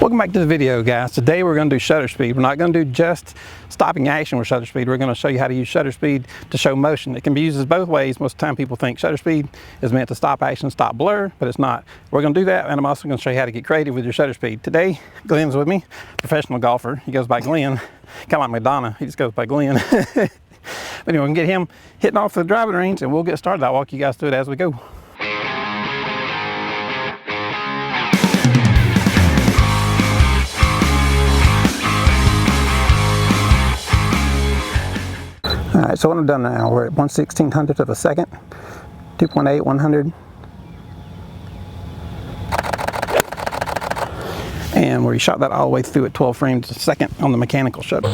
Welcome back to the video, guys. Today we're going to do shutter speed. We're not going to do just stopping action with shutter speed. We're going to show you how to use shutter speed to show motion. It can be used as both ways. Most of the time people think shutter speed is meant to stop action, stop blur, but it's not. We're going to do that, and I'm also going to show you how to get creative with your shutter speed. Today, Glenn's with me, professional golfer. He goes by Glenn, kind of like Madonna. He just goes by Glenn. But anyway, we can get him hitting off the driving range, and we'll get started. I'll walk you guys through it as we go. Alright, so what I've done now, we're at 1/1600th of a second, 2.8, 100. And we shot that all the way through at 12 frames a second on the mechanical shutter.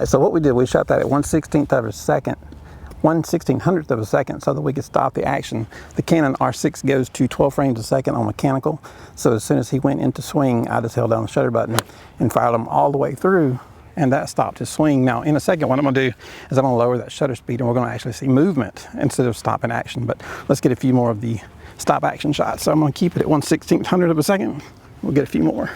So what we did, we shot that at 1/16th of a second, 1/1600th of a second, so that we could stop the action. The Canon R6 goes to 12 frames a second on mechanical, so as soon as he went into swing, I just held down the shutter button and fired him all the way through, and that stopped his swing. Now in a second, what I'm going to do is I'm going to lower that shutter speed, and we're going to actually see movement instead of stopping action. But let's get a few more of the stop action shots. So I'm going to keep it at 1/1600th of a second. We'll get a few more.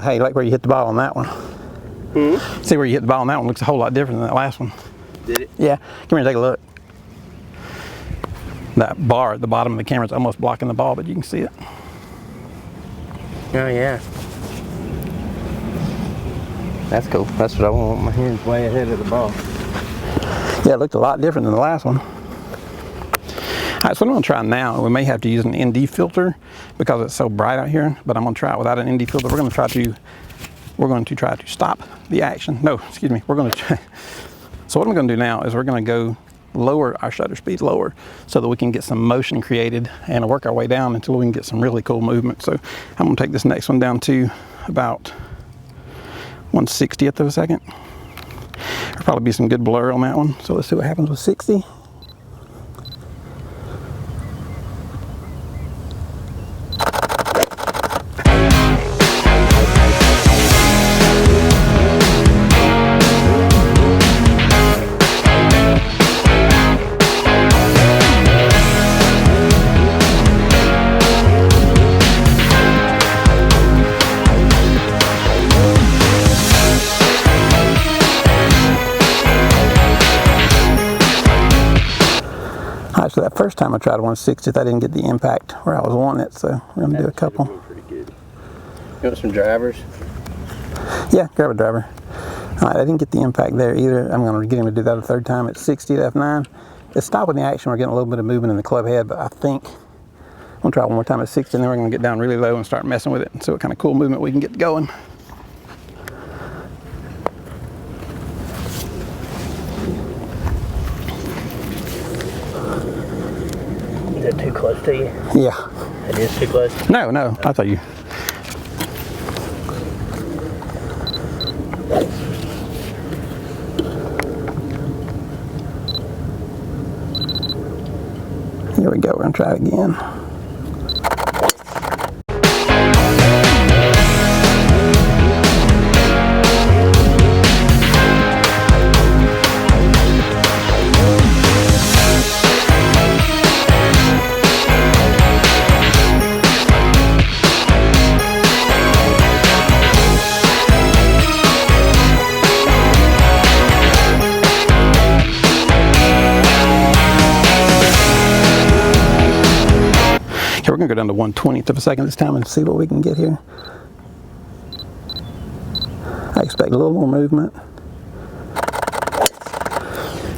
Hey, like where you hit the ball on that one. See where you hit the ball on that one looks a whole lot different than that last one. Did it? Yeah. Come here and take a look. That bar at the bottom of the camera is almost blocking the ball, but you can see it. Oh yeah. That's cool. That's what I want. My hand's way ahead of the ball. Yeah, it looked a lot different than the last one. All right, so what I'm going to try now, we may have to use an ND filter because it's so bright out here, but I'm going to try it without an ND filter. We're going to try to stop the action. No, excuse me. We're going to try. So what I'm going to do now is we're going to go lower our shutter speed lower so that we can get some motion created and work our way down until we can get some really cool movement. So I'm going to take this next one down to about 1/60th of a second. There'll probably be some good blur on that one. So let's see what happens with 60. So that first time I tried 1/60th, I didn't get the impact where I was wanting it, so we're going to do a couple. Pretty good. You want some drivers? Yeah, grab a driver. All right, I didn't get the impact there either. I'm going to get him to do that a third time at 60 at f9. It's stopping the action. We're getting a little bit of movement in the club head, but I think I'm going to try one more time at 60, and then we're going to get down really low and start messing with it and see what kind of cool movement we can get going. Is that too close to you? Yeah. It is too close? No, I thought you. Here we go, we're going to try it again. Okay, we're going to go down to 1/20th of a second this time and see what we can get here. I expect a little more movement.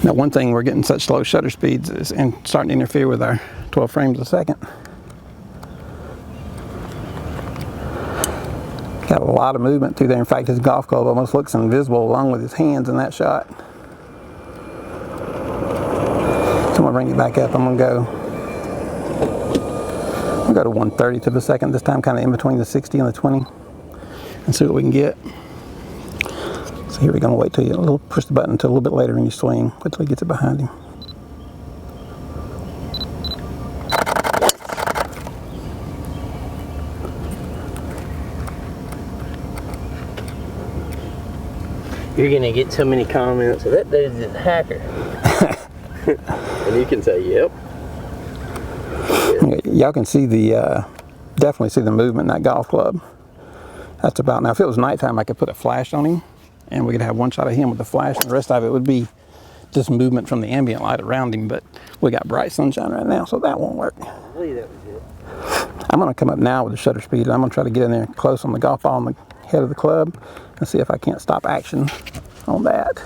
Now, one thing, we're getting such slow shutter speeds is and starting to interfere with our 12 frames a second. Got a lot of movement through there. In fact, his golf club almost looks invisible along with his hands in that shot. So I'm gonna bring it back up. I'm gonna go to 1/30th of a second this time, kind of in between the 60 and the 20, and see what we can get. So here we're gonna wait till you push the button until a little bit later in your swing, until he gets it behind him. You're gonna get so many comments. That dude's a hacker. And you can say, yep. Y'all can see definitely see the movement in that golf club. That's about, now if it was nighttime, I could put a flash on him and we could have one shot of him with the flash, and the rest of it would be just movement from the ambient light around him, but we got bright sunshine right now, so that won't work. I believe that was it. I'm gonna come up now with the shutter speed, and I'm gonna try to get in there close on the golf ball on the head of the club and see if I can't stop action on that.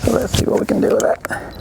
So let's see what we can do with that.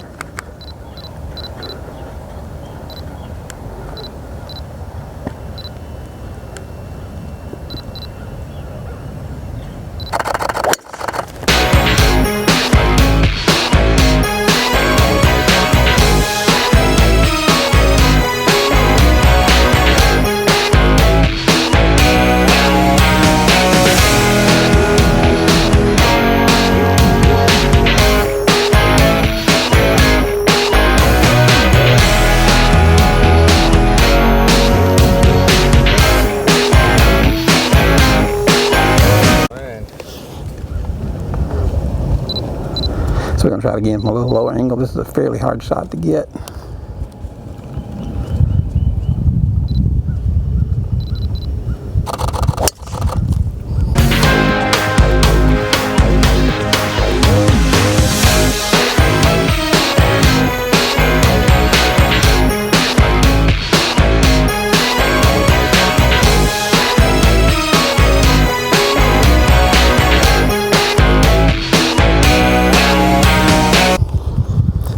So we're going to try it again from a little lower angle. This is a fairly hard shot to get.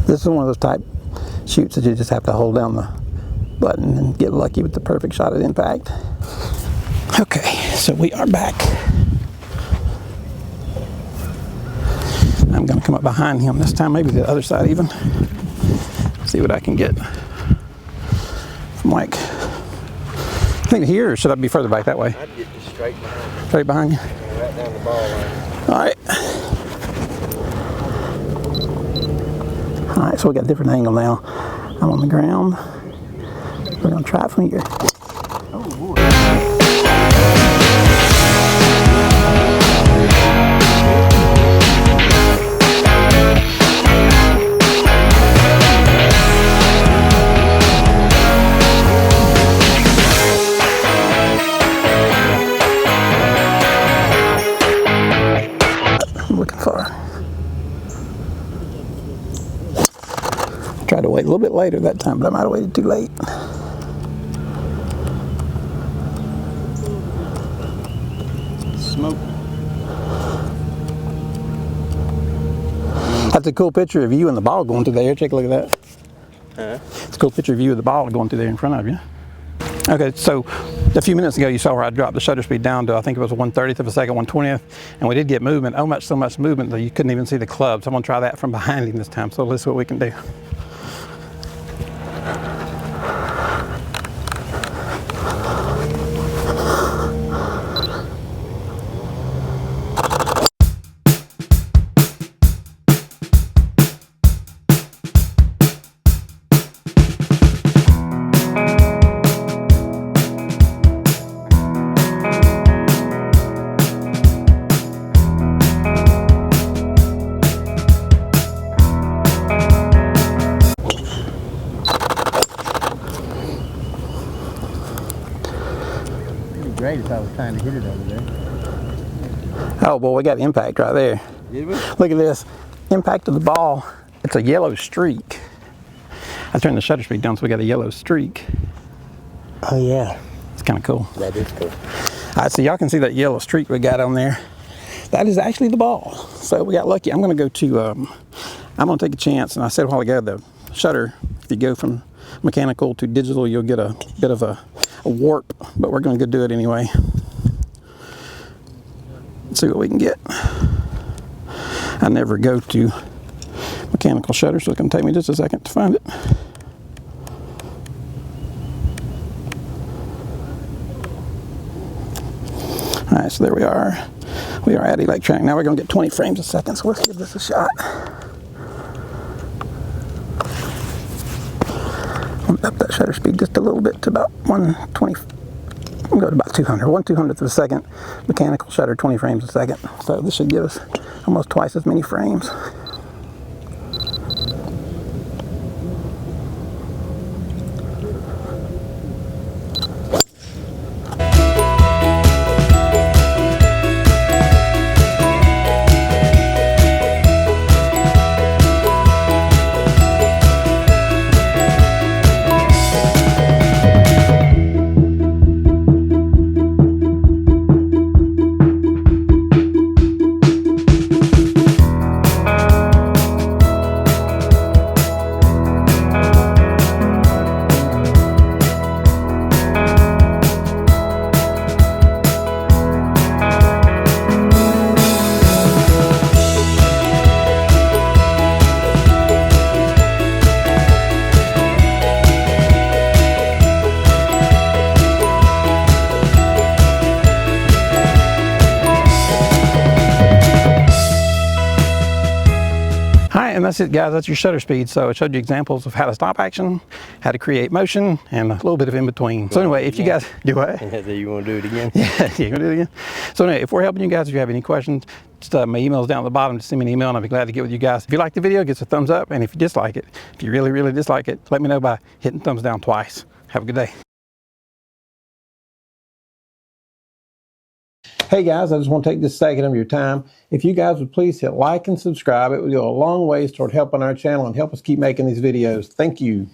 This is one of those type shoots that you just have to hold down the button and get lucky with the perfect shot at impact. Okay, so we are back. I'm going to come up behind him this time, maybe the other side even. See what I can get from, like, I think here, or should I be further back that way? I'd get just straight behind you. Straight behind you? Right down the ball line. All right. All right, so we got a different angle now. I'm on the ground. We're gonna try it from here. Oh, boy. I'm looking for. Tried to wait a little bit later that time, but I might have waited too late. Smoke. That's a cool picture of you and the ball going through there. Take a look at that. Huh? It's a cool picture of you with the ball going through there in front of you. Okay, so a few minutes ago you saw where I dropped the shutter speed down to, I think it was 1/30th of a second, 1/20th, and we did get movement. So much movement that you couldn't even see the club. So I'm gonna try that from behind him this time. So let's see what we can do. Great if I was trying to hit it over there. Oh boy, we got impact right there. Did we? Look at this. Impact of the ball. It's a yellow streak. I turned the shutter speed down so we got a yellow streak. Oh, yeah. It's kind of cool. That is cool. All right, so y'all can see that yellow streak we got on there. That is actually the ball. So we got lucky. I'm going to go to, I'm going to take a chance. And I said a while ago, the shutter, if you go from mechanical to digital, you'll get a bit of a a warp, but we're going to go do it anyway. Let's see what we can get. I never go to mechanical shutter, so it's going to take me just a second to find it. All right, so there we are. We are at electronic. Now we're going to get 20 frames a second, so let's give this a shot. I'm up that shutter speed just a little bit to about 120. I'm going to go to about 200, 1/200th of a second. Mechanical shutter, 20 frames a second. So this should give us almost twice as many frames. And that's it, guys. That's your shutter speed. So it showed you examples of how to stop action, how to create motion, and a little bit of in between. So anyway, if you guys do what? Yeah, so you want to do it again? Yeah, you want to do it again? So anyway, if we're helping you guys, if you have any questions, just my email's down at the bottom. Just send me an email and I'll be glad to get with you guys. If you like the video, give us a thumbs up. And if you dislike it, if you really, really dislike it, let me know by hitting thumbs down twice. Have a good day. Hey guys, I just want to take this second of your time. If you guys would please hit like and subscribe, it would go a long ways toward helping our channel and help us keep making these videos. Thank you.